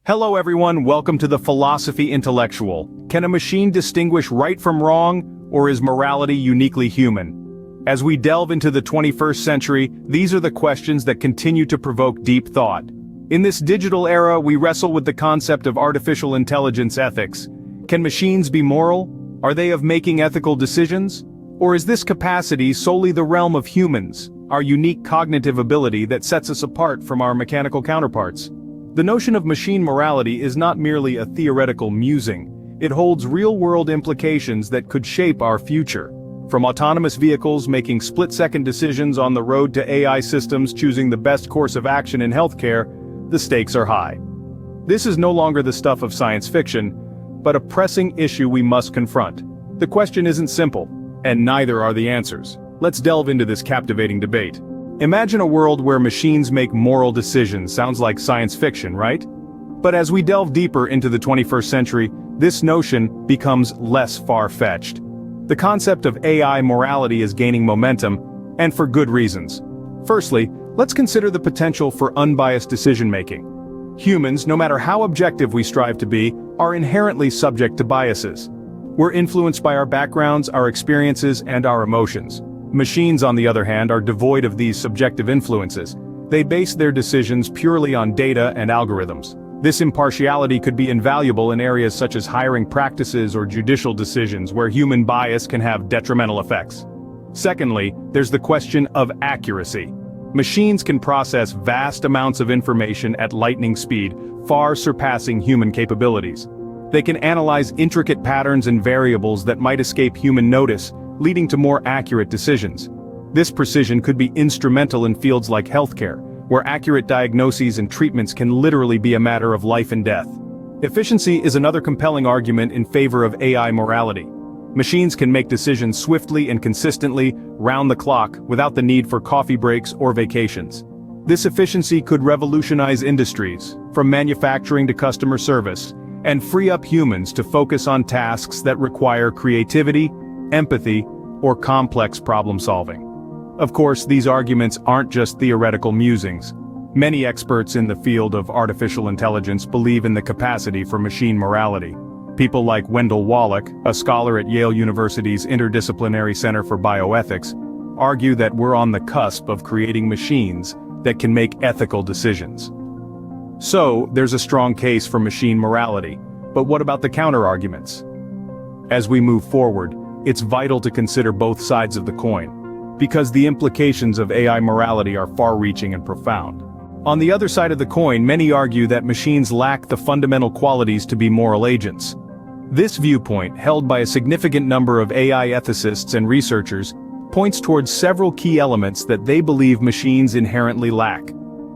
Hello everyone, welcome to the Philosophy Intellectual. Can a machine distinguish right from wrong, or is morality uniquely human? As we delve into the 21st century, these are the questions that continue to provoke deep thought. In this digital era, we wrestle with the concept of artificial intelligence ethics. Can machines be moral? Are they of making ethical decisions? Or is this capacity solely the realm of humans, our unique cognitive ability that sets us apart from our mechanical counterparts? The notion of machine morality is not merely a theoretical musing. It holds real-world implications that could shape our future. From autonomous vehicles making split-second decisions on the road to AI systems choosing the best course of action in healthcare, the stakes are high. This is no longer the stuff of science fiction, but a pressing issue we must confront. The question isn't simple, and neither are the answers. Let's delve into this captivating debate. Imagine a world where machines make moral decisions. Sounds like science fiction, right? But as we delve deeper into the 21st century, this notion becomes less far-fetched. The concept of AI morality is gaining momentum, and for good reasons. Firstly, let's consider the potential for unbiased decision-making. Humans, no matter how objective we strive to be, are inherently subject to biases. We're influenced by our backgrounds, our experiences, and our emotions. Machines, on the other hand, are devoid of these subjective influences. They base their decisions purely on data and algorithms. This impartiality could be invaluable in areas such as hiring practices or judicial decisions where human bias can have detrimental effects. Secondly, there's the question of accuracy. Machines can process vast amounts of information at lightning speed, far surpassing human capabilities. They can analyze intricate patterns and variables that might escape human notice, leading to more accurate decisions. This precision could be instrumental in fields like healthcare, where accurate diagnoses and treatments can literally be a matter of life and death. Efficiency is another compelling argument in favor of AI morality. Machines can make decisions swiftly and consistently, round the clock, without the need for coffee breaks or vacations. This efficiency could revolutionize industries, from manufacturing to customer service, and free up humans to focus on tasks that require creativity, empathy, or complex problem-solving. Of course, these arguments aren't just theoretical musings. Many experts in the field of artificial intelligence believe in the capacity for machine morality. People like Wendell Wallach, a scholar at Yale University's Interdisciplinary Center for Bioethics, argue that we're on the cusp of creating machines that can make ethical decisions. So, there's a strong case for machine morality, but what about the counter-arguments? As we move forward, it's vital to consider both sides of the coin, because the implications of AI morality are far-reaching and profound. On the other side of the coin, many argue that machines lack the fundamental qualities to be moral agents. This viewpoint, held by a significant number of AI ethicists and researchers, points towards several key elements that they believe machines inherently lack.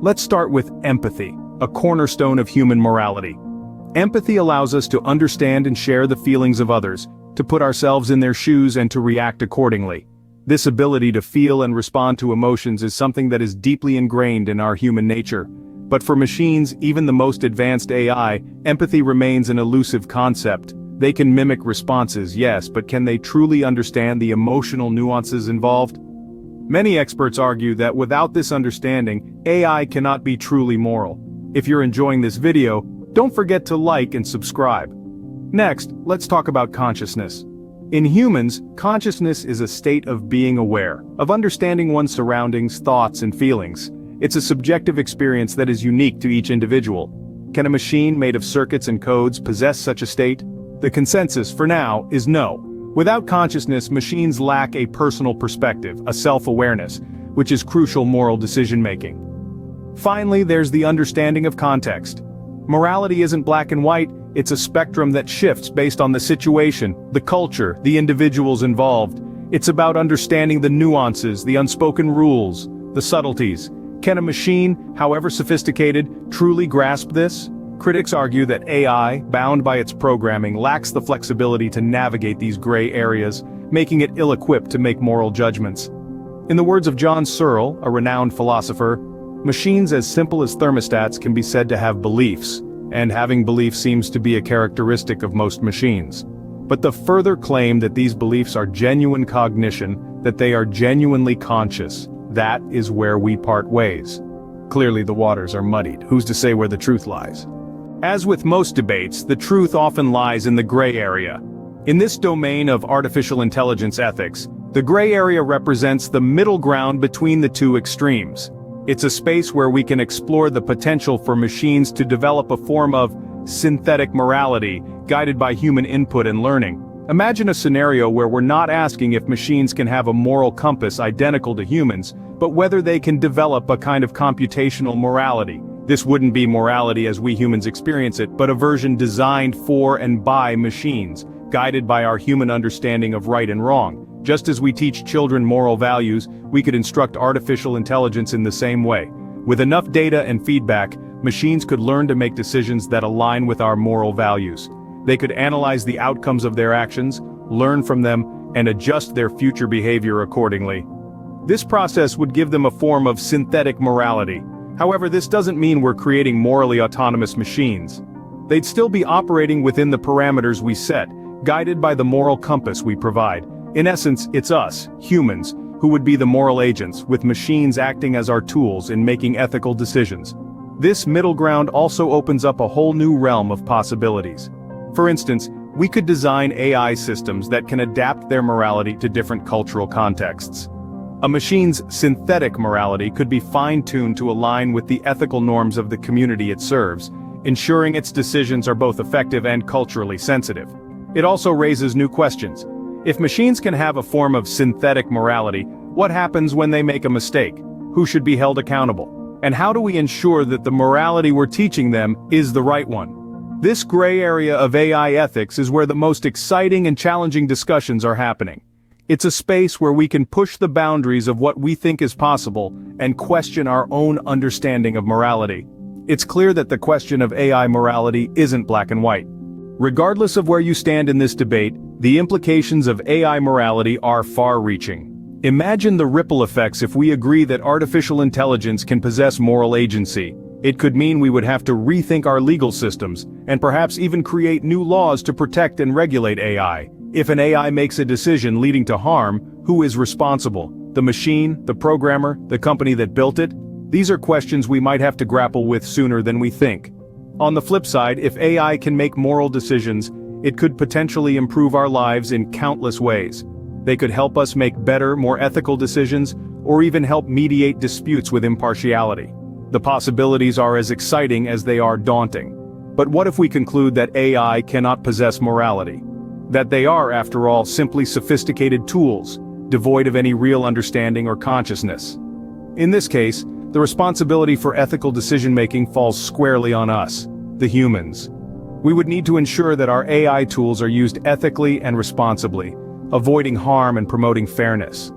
Let's start with empathy, a cornerstone of human morality. Empathy allows us to understand and share the feelings of others, to put ourselves in their shoes and to react accordingly. This ability to feel and respond to emotions is something that is deeply ingrained in our human nature. But for machines, even the most advanced AI, empathy remains an elusive concept. They can mimic responses, yes, but can they truly understand the emotional nuances involved? Many experts argue that without this understanding, AI cannot be truly moral. If you're enjoying this video, don't forget to like and subscribe. Next, let's talk about consciousness. In humans, consciousness is a state of being aware, of understanding one's surroundings, thoughts, and feelings. It's a subjective experience that is unique to each individual. Can a machine made of circuits and codes possess such a state? The consensus, for now, is no. Without consciousness, machines lack a personal perspective, a self-awareness, which is crucial moral decision-making. Finally, there's the understanding of context. Morality isn't black and white, it's a spectrum that shifts based on the situation, the culture, the individuals involved. It's about understanding the nuances, the unspoken rules, the subtleties. Can a machine, however sophisticated, truly grasp this? Critics argue that AI, bound by its programming, lacks the flexibility to navigate these gray areas, making it ill-equipped to make moral judgments. In the words of John Searle, a renowned philosopher, machines as simple as thermostats can be said to have beliefs, and having beliefs seems to be a characteristic of most machines. But the further claim that these beliefs are genuine cognition, that they are genuinely conscious, that is where we part ways. Clearly the waters are muddied. Who's to say where the truth lies? As with most debates, the truth often lies in the gray area. In this domain of artificial intelligence ethics, the gray area represents the middle ground between the two extremes. It's a space where we can explore the potential for machines to develop a form of synthetic morality, guided by human input and learning. Imagine a scenario where we're not asking if machines can have a moral compass identical to humans, but whether they can develop a kind of computational morality. This wouldn't be morality as we humans experience it, but a version designed for and by machines, guided by our human understanding of right and wrong. Just as we teach children moral values, we could instruct artificial intelligence in the same way. With enough data and feedback, machines could learn to make decisions that align with our moral values. They could analyze the outcomes of their actions, learn from them, and adjust their future behavior accordingly. This process would give them a form of synthetic morality. However, this doesn't mean we're creating morally autonomous machines. They'd still be operating within the parameters we set, guided by the moral compass we provide. In essence, it's us, humans, who would be the moral agents, with machines acting as our tools in making ethical decisions. This middle ground also opens up a whole new realm of possibilities. For instance, we could design AI systems that can adapt their morality to different cultural contexts. A machine's synthetic morality could be fine-tuned to align with the ethical norms of the community it serves, ensuring its decisions are both effective and culturally sensitive. It also raises new questions. If machines can have a form of synthetic morality, what happens when they make a mistake? Who should be held accountable? And how do we ensure that the morality we're teaching them is the right one? This gray area of AI ethics is where the most exciting and challenging discussions are happening. It's a space where we can push the boundaries of what we think is possible and question our own understanding of morality. It's clear that the question of AI morality isn't black and white. Regardless of where you stand in this debate, the implications of AI morality are far-reaching. Imagine the ripple effects if we agree that artificial intelligence can possess moral agency. It could mean we would have to rethink our legal systems, and perhaps even create new laws to protect and regulate AI. If an AI makes a decision leading to harm, who is responsible? The machine, the programmer, the company that built it? These are questions we might have to grapple with sooner than we think. On the flip side, if AI can make moral decisions, it could potentially improve our lives in countless ways. They could help us make better, more ethical decisions, or even help mediate disputes with impartiality. The possibilities are as exciting as they are daunting. But what if we conclude that AI cannot possess morality? That they are, after all, simply sophisticated tools, devoid of any real understanding or consciousness? In this case, the responsibility for ethical decision-making falls squarely on us, the humans. We would need to ensure that our AI tools are used ethically and responsibly, avoiding harm and promoting fairness.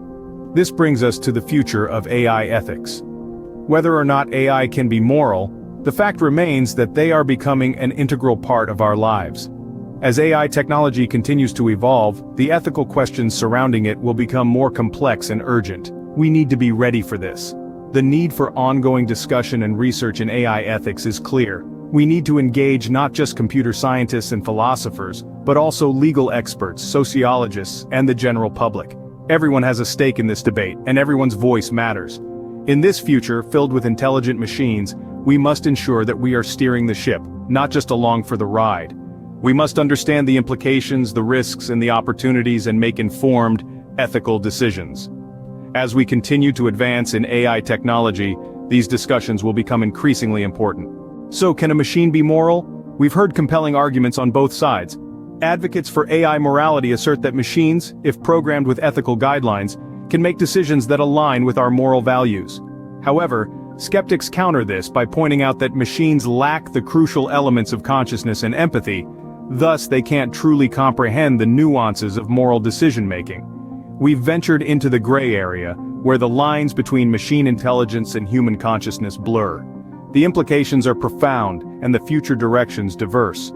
This brings us to the future of AI ethics. Whether or not AI can be moral, the fact remains that they are becoming an integral part of our lives. As AI technology continues to evolve, the ethical questions surrounding it will become more complex and urgent. We need to be ready for this. The need for ongoing discussion and research in AI ethics is clear. We need to engage not just computer scientists and philosophers, but also legal experts, sociologists, and the general public. Everyone has a stake in this debate, and everyone's voice matters. In this future, filled with intelligent machines, we must ensure that we are steering the ship, not just along for the ride. We must understand the implications, the risks, and the opportunities, and make informed, ethical decisions. As we continue to advance in AI technology, these discussions will become increasingly important. So, can a machine be moral? We've heard compelling arguments on both sides. Advocates for AI morality assert that machines, if programmed with ethical guidelines, can make decisions that align with our moral values. However, skeptics counter this by pointing out that machines lack the crucial elements of consciousness and empathy, thus they can't truly comprehend the nuances of moral decision-making. We've ventured into the gray area, where the lines between machine intelligence and human consciousness blur. The implications are profound, and the future directions diverse.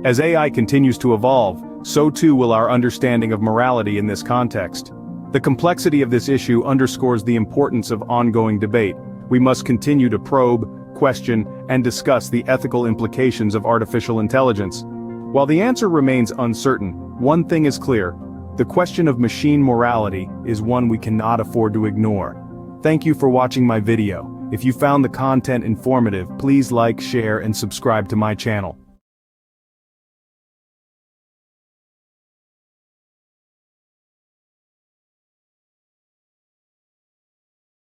As AI continues to evolve, so too will our understanding of morality in this context. The complexity of this issue underscores the importance of ongoing debate. We must continue to probe, question, and discuss the ethical implications of artificial intelligence. While the answer remains uncertain, one thing is clear: the question of machine morality is one we cannot afford to ignore. Thank you for watching my video. If you found the content informative, please like, share, and subscribe to my channel.